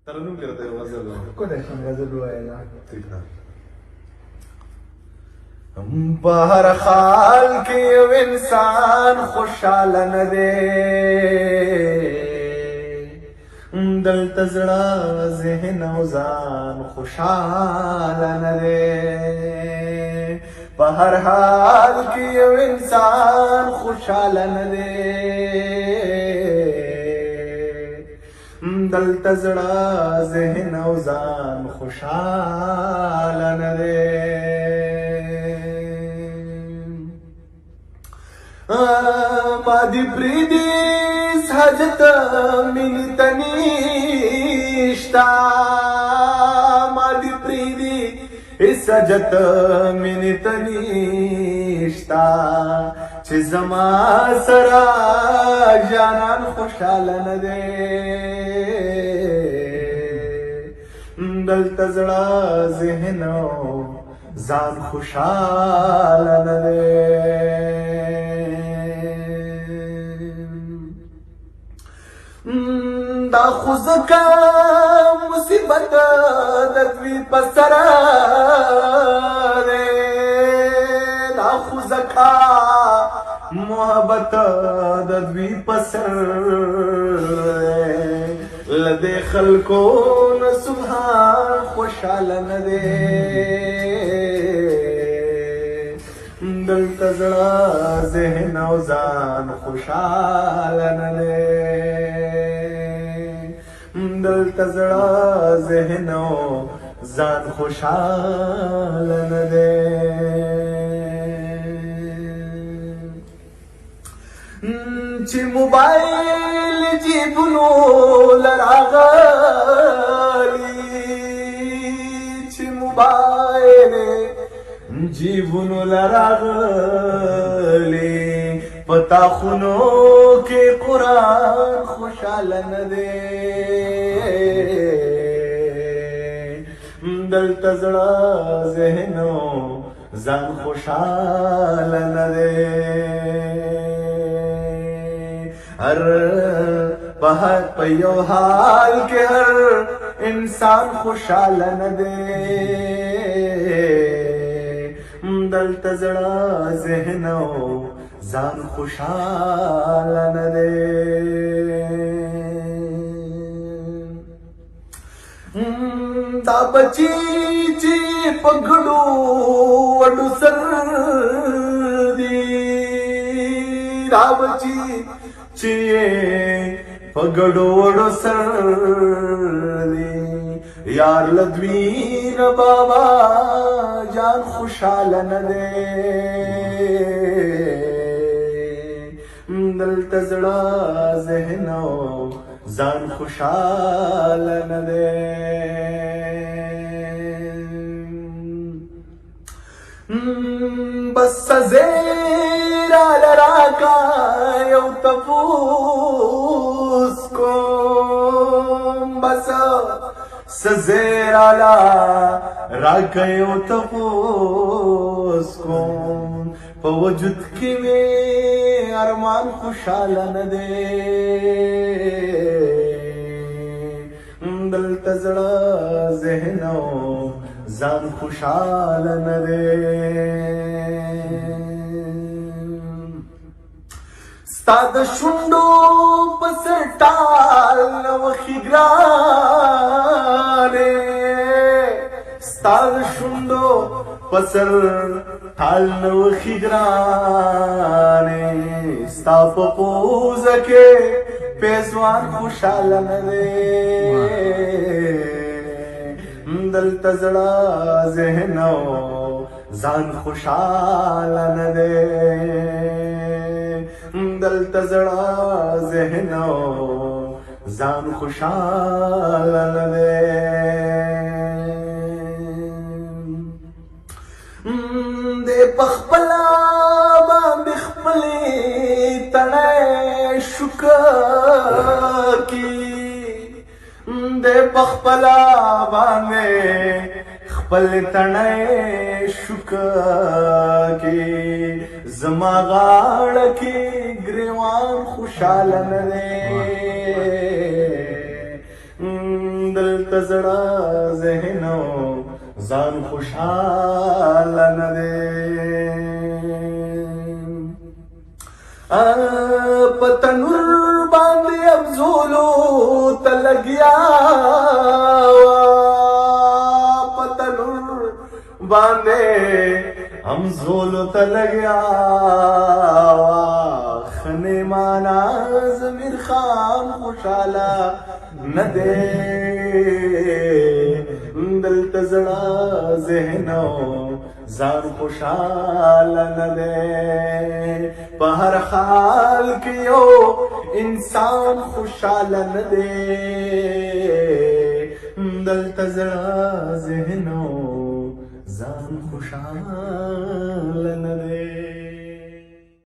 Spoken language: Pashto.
ترنم کرते हो गजल कोणत्या गजल वायाला بهر حال کې یو انسان خوشاله نه دی دلته زړه ذهن او ځان خوشاله نه دی په هر حال کې یو انسان خوشاله نه دی دلته زړه ذهن او ځان خوشاله نه دی ما دی پریدی حاجت مینی تنیشتا ما دی پریدی اس حاجت مینی تنیشتا چه زما سرا جانان خوشحاله نه دی دلته زړه ذهن ځان خوشحاله نه دی دا خو زکا مصیبت د دوی په سر دی دا خو زکا محبت د دوی په سر دی له دې خلکو نه سبحان خوشحاله نه دی دلته زړه ذهن او ځان خوشحاله نه دی دلته زړه ذهن او ځان خوشحاله نه دی چې موبایل جیبونو لراغلی چې موبایل جیبونو لراغلی پتا خونو کې قرآن خوشحاله نه دی دلته زړه ذهن او ځان خوشحاله نه دی هر په یو حال کې هر انسان خوشحاله نه دی دلته زړه ذهن او ځان خوشحاله نه دی دا بچی چې پګړو وډو سر دی دا بچی چې پګړو وډو سر دی یار لدوی نه بابا جان خوشحاله نه دی دلته زړه ذهن او ځان خوشحاله نه دی بس زیرا لراکا یو تفوس کوم بس سزیرا لراکا یو تفوس کوم په وجود کې مې ارمان خوشحاله نه دی دلته زړه ذهن او ځان خوشحاله نه دی ستا د شونډو په سر ټال وخې ګرانې ستا د شونډو په سر ټال وخې ګرانې ستا په پوزه کې پیزوان خوشحاله نه دی دلته زړه ذهن او ځان خوشحاله نه دی دلته زړه ذهن او ځان خوشحاله نه دی دې پخپلا باندې خپلې تړې شکر کی دې پخپلا باندې خپل تړې شکر کی زما غاړه کې ګریوان خوشاله نه دی دلته زړه ذهن او ځان خوشاله نه دی په تنور باندې افزولو ته لګیا په تنور باندې همزولو ته لګیا خنې مانا ضمیر خان خوشاله نه دی دلته زړه ذهن او ځان خوشاله نه دی په هر حال کې یو انسان خوشاله نه دی دلته زړه ذهن او ځان خوشاله